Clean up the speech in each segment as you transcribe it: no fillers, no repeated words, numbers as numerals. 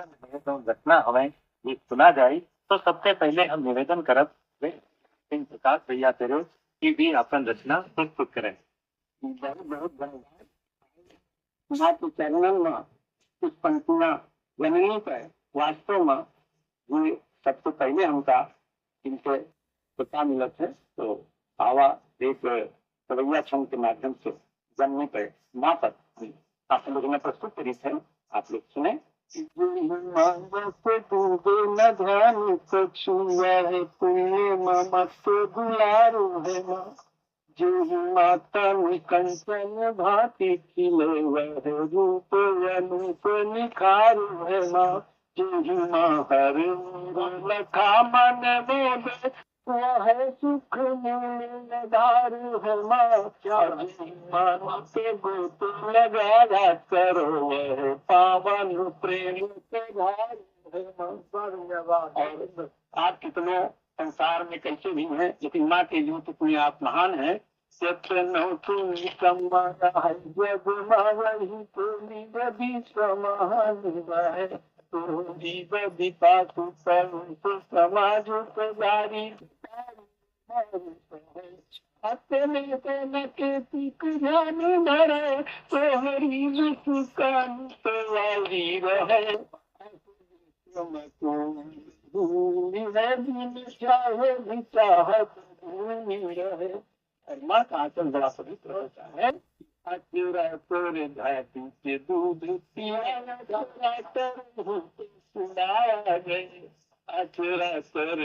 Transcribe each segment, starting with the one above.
निवेदन रखना हमें ये सुना जाए तो सबसे पहले हम निवेदन करब इन प्रकाश भैया तेरे की भी अपन रचना प्रस्तुत करें। बहुत बहुत धन्यवाद। आपके चरणों में कुछ पंक्तियां जननी पर वास्तव में ये सबसे पहले हमका इनसे पता मिलत है, तो आवा एक रवैया छंद के माध्यम से जननी पर माँ पर आप लोगों ने प्रस्तुत करी थे, आप लोग सुने। न ध्यान को छुआ है पुण्य मत दुलारू है माँ, जो माता कंचन भांति खिले वह रूप अनूप निखारू है माँ, जो माँ हर लखा मन मोद वह सुख धारू है माँ, मन के गोत लगाया करो वह पावन प्रेम के धारू है माँ। और आप कितने संसार में कैसे भी हैं, लेकिन माँ के जो कितने आप महान है। समाज माँ का आंचल बड़ा पवित्र होता है। अचुरा तोरे धातु के दूध पिया सुनाया गए, अचुरा तर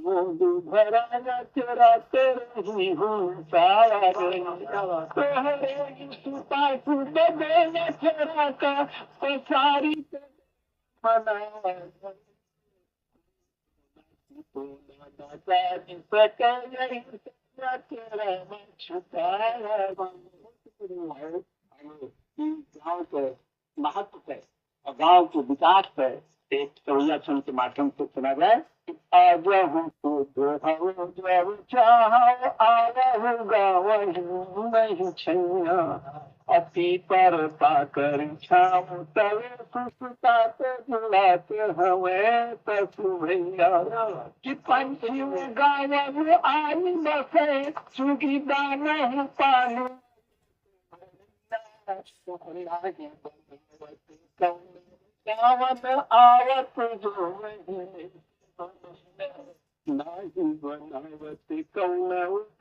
मुदु भरा अचुरा तेरे ही हूँ सारा गए, तोहरे सुता सुबह अचुरा का सारी मनाया गाँव के महत्व पे और गाँव के विकास पे एक रवैया छंद के माध्यम से सुना जाए। अति पर पाकर छाव तवे सुसुतात जुड़ात हमें तसु भैया कि पंछी गावन आई बसे चुकी दाना पानी गावन आवत जो नहीं बनावत कौन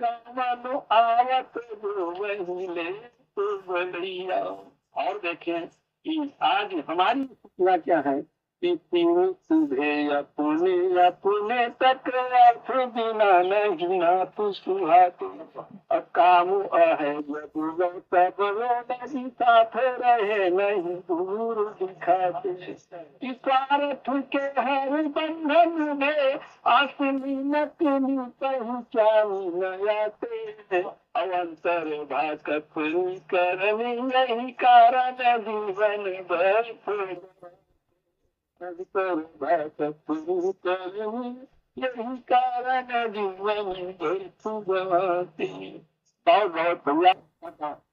गावन आवत जो वही बढ़िया। और देखें कि आज हमारी सूचना क्या है कि सुबह अपने अपने तक बिना नहीं ना तू सुहाती काम है जब नहीं साथ रहे नहीं दूर दिखाते स्वार्थ के हर बंधन में असली नकली पहचान नयाते अवंतर भाकत करनी यही कारण जीवन भर भाकत करनी यही कारण जीवन भर बहुत बहुत भैया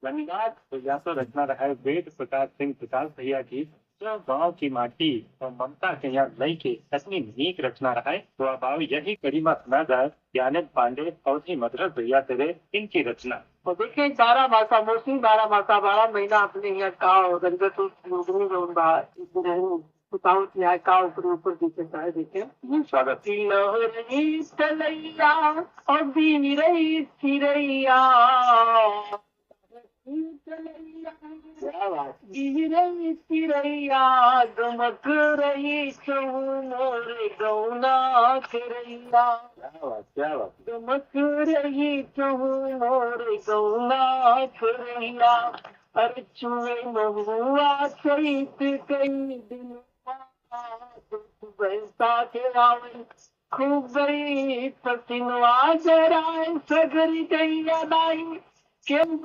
धन्यवाद। भैया तो रचना रहा है वेद प्रकाश सिंह प्रकाश भैया की, जो गांव की माटी और ममता के यहाँ लई के इतनी नीक रचना रहा है। तो अब आओ यही करीमा सुना जाए ज्ञानंद पांडे और ही मद्रास भैया तेरे इनकी रचना। तो देखिए 12 मासा मौसी 12 मासा 12 महीना अपने यहाँ का सुतावत न्याय का ऊपर दिखे है। देखें स्वागत लहरी चलैया और बीरई चिरैया गिरई चिरैया गमक रही मोर गौना चिरैया गमक रही मोर गौना चिरैया अरे चुए महुआ चैत कई दिन बैसा के आवे खूब गई पसिनवा जराए सगरी गैया दाई क्यों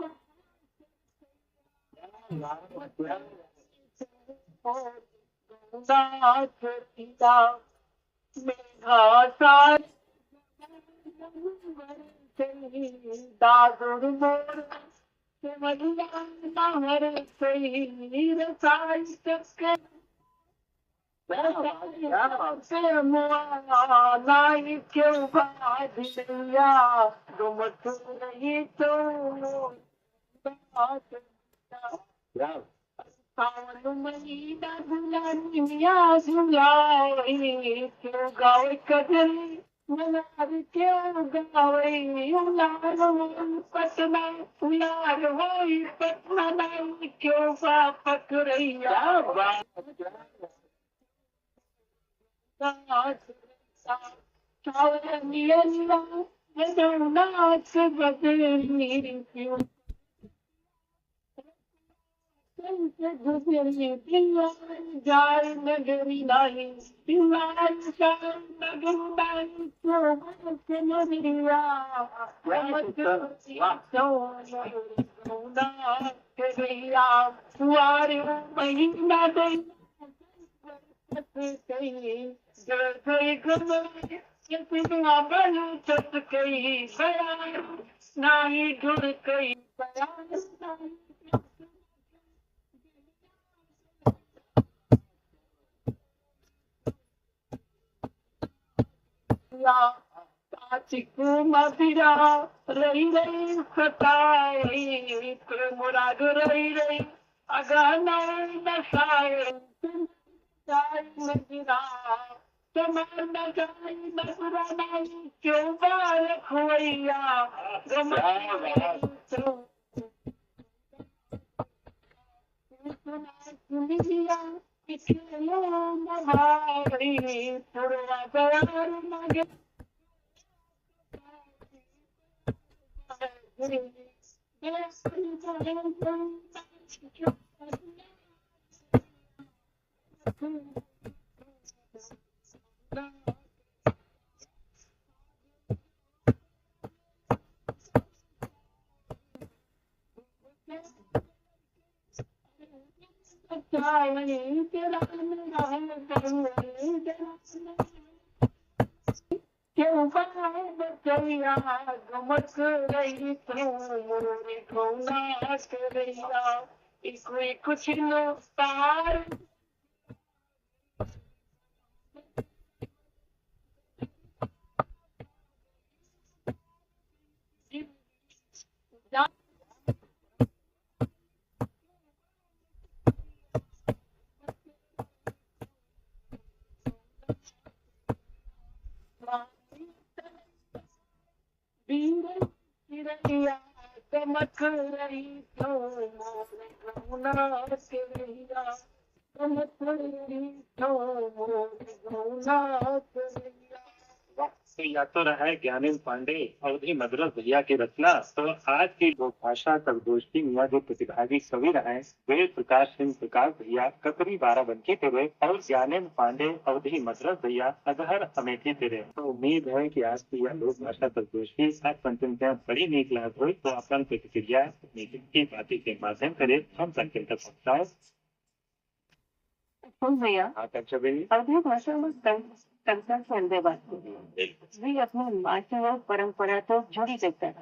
दादुर मोर से सही रसाई से मुआ नाई क्यों बाध लिया गुमत रही तो बात सावन महीना झुलानी मिया झुलाई क्यों गावे कजरी मनार क्यों गावे उलार होई पटना उलार होई पटना नाई क्यों बापक रैया नाच बदली क्यों जाय नगरी नाही दीवार जाय नगरी नाही क्यों नगरिया सुआरे महीना दे नाही ढुर कई चिकू मदिरा रही रही सताए मुराद रही रही अगर नहीं नशाए मदिरा न जाई मदुरा नहीं क्यों बाल खोइया सुनिया पिछले नहारी पुरवा प्यार मगे क्यों बचैया गमक रही तू नाच रैया कोई कुछ न पार चमक रही तो नाच रैया चमक रही तो नाच रैया। तो या तो रहा है ज्ञानेंद्र पांडे अवधि मद्रास भैया की रचना। तो आज की लोक भाषा संगोष्ठी में जो प्रतिभागी कवि रहे वे प्रकाश सिंह प्रकाश भैया ककरी बाराबंकी तेरे और ज्ञानेंद्र पांडे अवधि मद्रास भैया अजहर अमेठी तेरे। तो उम्मीद है कि आज की यह लोक भाषा संगोष्ठी आज पंचम बड़ी नीक लाभ हुई। तो अपन प्रतिक्रिया की बातें के माध्यम करे हम तक पहुँचाए भैया। अवधि भाषा में कंसर्न संदेह बात भी अपनी माटी और परंपरा तो जुड़ी रहता है।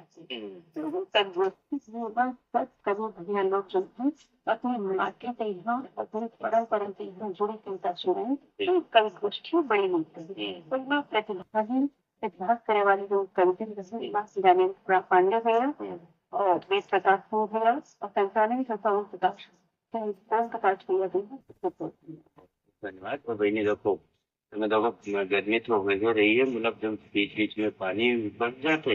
तो कभी भैया लोग जो है अपनी माटी से यहाँ अपनी परंपरा से यहाँ जुड़ी कविता सुनाए तो कवि गोष्ठी बड़ी मिलती है। तो मैं प्रतिभा करे वाले जो कविता पांडे भैया और वेद प्रकाश सिंह भैया और संचालन प्रकाश भैया धन्यवाद। और बहनी देखो गर्मी तो हो रही है, मतलब जब बीच बीच में पानी बढ़ जाते